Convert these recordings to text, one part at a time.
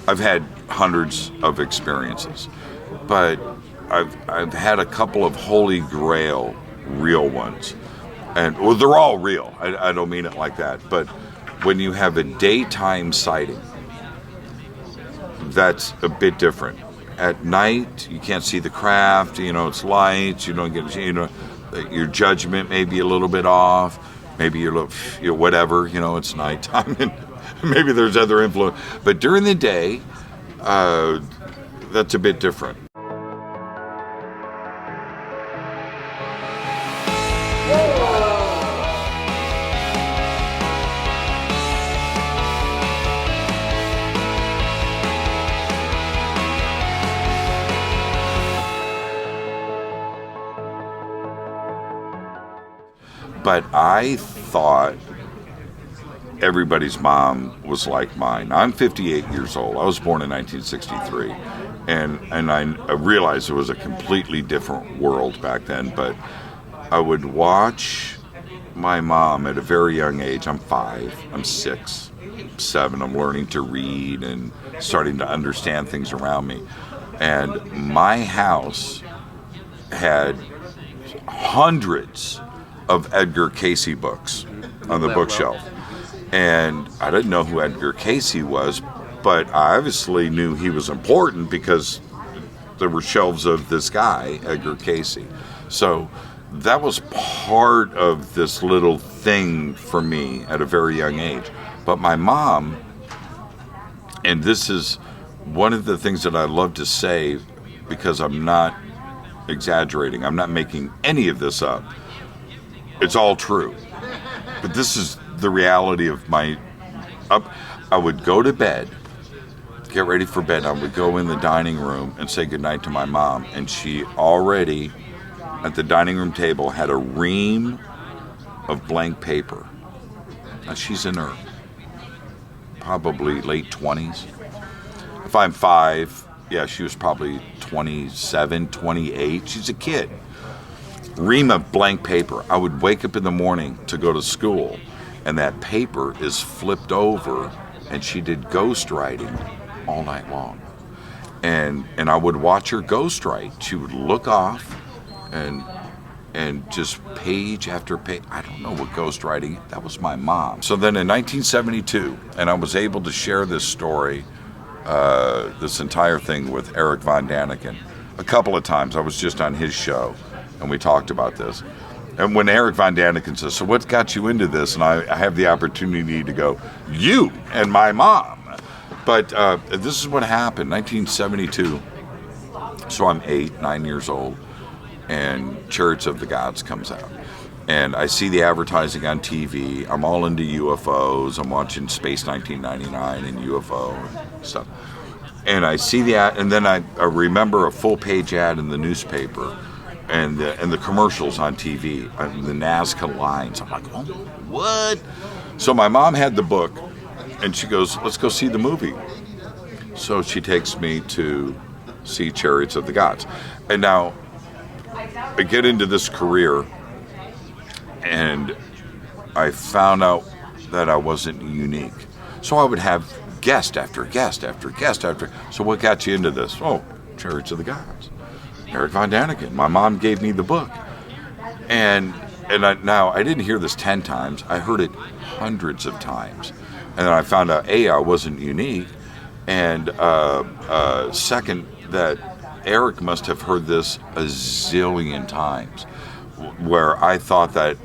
I've had hundreds of experiences, but I've had a couple of holy grail real ones, and well, they're all real. I don't mean it like that, but when you have a daytime sighting, that's a bit different. At night, you can't see the craft. It's lights. You don't get. Your judgment may be a little bit off. Maybe you're whatever. It's nighttime, and maybe there's other influence. But during the day, that's a bit different. But I thought everybody's mom was like mine. I'm 58 years old. I was born in 1963. And I realized it was a completely different world back then. But I would watch my mom at a very young age. I'm 5, I'm 6, 7. I'm learning to read and starting to understand things around me. And my house had hundreds of Edgar Cayce books on the bookshelf. And I didn't know who Edgar Cayce was, but I obviously knew he was important because there were shelves of this guy, Edgar Cayce. So that was part of this little thing for me at a very young age. But my mom, and this is one of the things that I love to say because I'm not exaggerating, I'm not making any of this up. It's all true. But this is the reality of I would go to bed, get ready for bed. I would go in the dining room and say goodnight to my mom. And she already, at the dining room table, had a ream of blank paper. Now, she's in her probably late 20s. If I'm 5, yeah, she was probably 27, 28. She's a kid. Ream of blank paper. I would wake up in the morning to go to school, and that paper is flipped over, and she did ghost writing all night long. And I would watch her ghost write. She would look off and just page after page. I don't know what ghost writing, that was my mom. So then in 1972, and I was able to share this story, this entire thing with Eric Von Daniken a couple of times. I was just on his show, and we talked about this. And when Eric Von Daniken says, so what got you into this? And I have the opportunity to go, you and my mom. But this is what happened, 1972. So I'm 8, 9 years old, and Chariots of the Gods comes out. And I see the advertising on TV. I'm all into UFOs. I'm watching Space 1999 and UFO and stuff. And I see the ad, and then I remember a full-page ad in the newspaper, and the commercials on TV, the Nazca lines. I'm like, oh, what? So my mom had the book, and she goes, let's go see the movie. So she takes me to see Chariots of the Gods. And now I get into this career, and I found out that I wasn't unique. So I would have guest after guest after guest after. So what got you into this? Oh, Chariots of the Gods. Eric Von Daniken. My mom gave me the book. And I didn't hear this 10 times. I heard it hundreds of times. And then I found out, A, I wasn't unique. And second, that Eric must have heard this a zillion times, where I thought that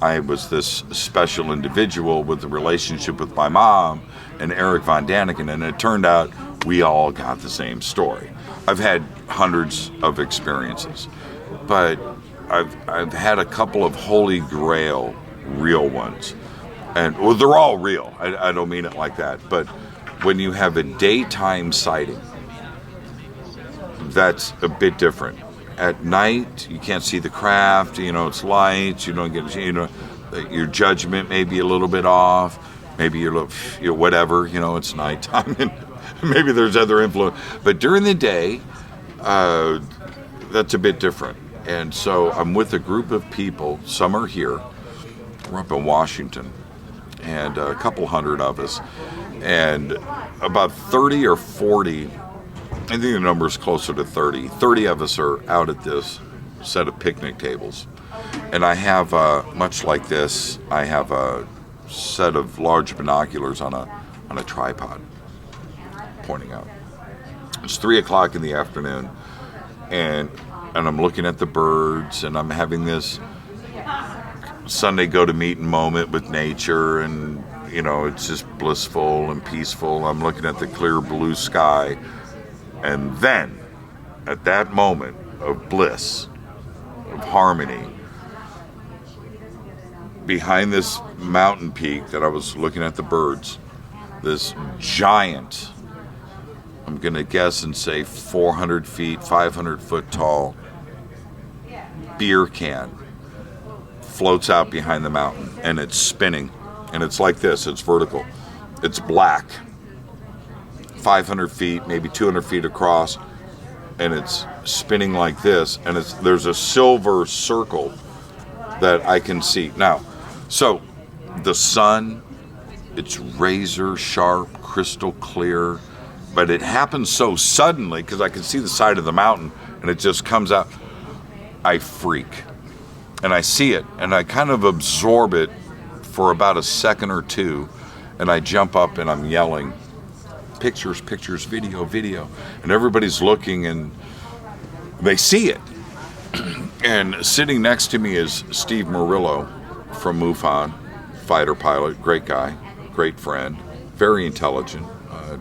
I was this special individual with a relationship with my mom and Eric Von Daniken. And it turned out we all got the same story. I've had hundreds of experiences, but I've had a couple of holy grail real ones. And well, they're all real. I don't mean it like that. But when you have a daytime sighting, that's a bit different. At night, you can't see the craft. It's lights. You don't get. Your judgment may be a little bit off. Maybe you're whatever. It's nighttime, and maybe there's other influence. But during the day, that's a bit different. And so I'm with a group of people. Some are here. We're up in Washington, and a couple hundred of us. And about 30 or 40, I think the number is closer to 30. 30 of us are out at this set of picnic tables. And I have, much like this, I have a set of large binoculars on a tripod pointing out. It's 3 o'clock in the afternoon, and I'm looking at the birds, and I'm having this Sunday go-to-meeting moment with nature, and, you know, it's just blissful and peaceful. I'm looking at the clear blue sky, and then, at that moment of bliss, of harmony, behind this mountain peak that I was looking at the birds, this giant, I'm going to guess and say 400 feet, 500 foot tall beer can floats out behind the mountain, and it's spinning, and it's like this, it's vertical, it's black, 500 feet, maybe 200 feet across, and it's spinning like this, and there's a silver circle that I can see. Now, so the sun, it's razor sharp, crystal clear, but it happens so suddenly because I can see the side of the mountain, and it just comes out. I freak, and I see it, and I kind of absorb it for about a second or two, and I jump up and I'm yelling, pictures, pictures, video, video, and everybody's looking and they see it. And sitting next to me is Steve Murillo from MUFON, fighter pilot, great guy, great friend, very intelligent,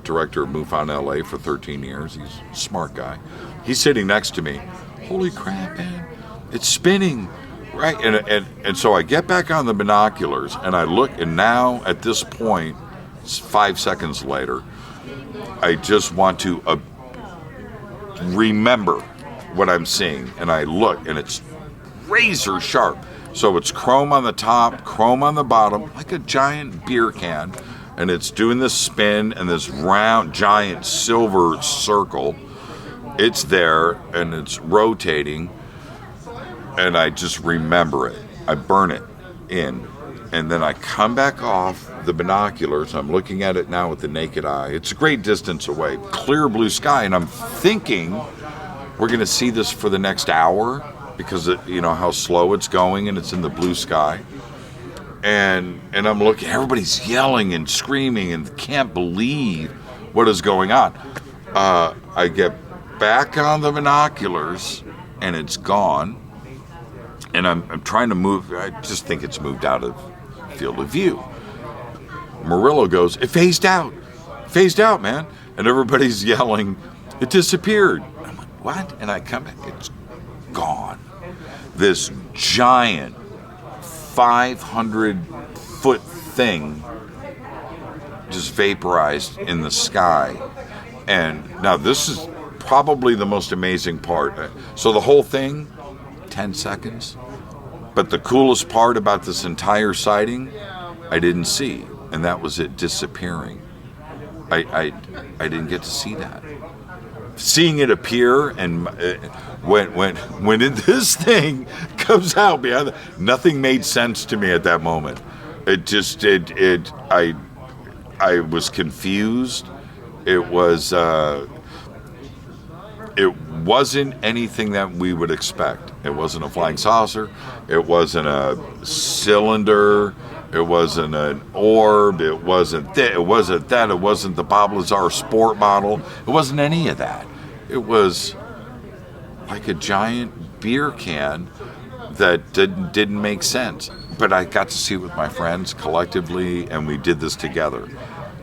director of MUFON LA for 13 years. He's a smart guy. He's sitting next to me. Holy crap, man, it's spinning, right? And so I get back on the binoculars and I look, and now at this point, it's 5 seconds later, I just want to remember what I'm seeing, and I look, and it's razor sharp. So it's chrome on the top, chrome on the bottom, like a giant beer can, and it's doing this spin and this round, giant silver circle. It's there, and it's rotating, and I just remember it. I burn it in, and then I come back off the binoculars. I'm looking at it now with the naked eye. It's a great distance away, clear blue sky, and I'm thinking we're going to see this for the next hour because you know how slow it's going, and it's in the blue sky. And I'm looking, everybody's yelling and screaming and can't believe what is going on. I get back on the binoculars, and it's gone. And I'm trying to move. I just think it's moved out of field of view. Murillo goes, it phased out, man. And everybody's yelling, it disappeared. I'm like, what? And I come back, it's gone. This giant 500-foot thing just vaporized in the sky. And now this is probably the most amazing part. So the whole thing, 10 seconds. But the coolest part about this entire sighting, I didn't see, and that was it disappearing. I didn't get to see that. Seeing it appear, and when this thing comes out behind, nothing made sense to me at that moment. It just I was confused. It wasn't anything that we would expect. It wasn't a flying saucer. It wasn't a cylinder. It wasn't an orb. It wasn't that. It wasn't that. It wasn't the Bob Lazar sport model. It wasn't any of that. It was like a giant beer can that didn't make sense. But I got to see it with my friends collectively, and we did this together.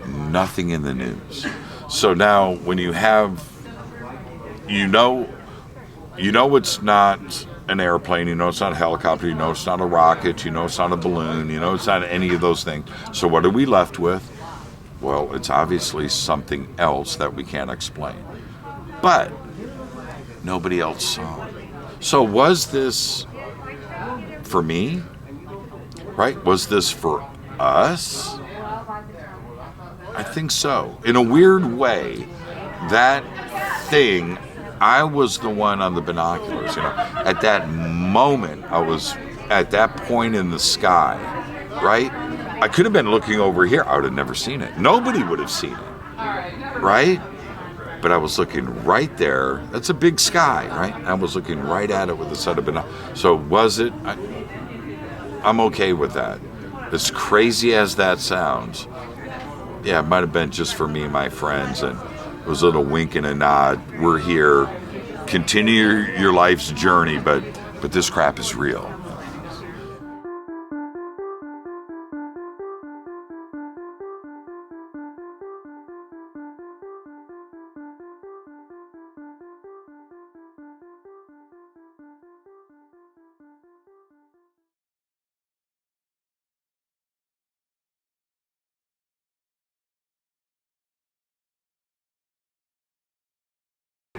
Nothing in the news. So now when you have, you know it's not an airplane, you know it's not a helicopter, you know it's not a rocket, you know it's not a balloon, you know it's not any of those things. So what are we left with? Well, it's obviously something else that we can't explain. But nobody else saw it. So was this for me? Right? Was this for us? I think so. In a weird way, that thing, I was the one on the binoculars, you know. At that moment, I was at that point in the sky, right? I could have been looking over here. I would have never seen it. Nobody would have seen it, right? But I was looking right there. That's a big sky, right? I was looking right at it with a set of binoculars. So was it? I'm okay with that. As crazy as that sounds, yeah, it might have been just for me and my friends, and it was a little wink and a nod. We're here. Continue your life's journey, but this crap is real.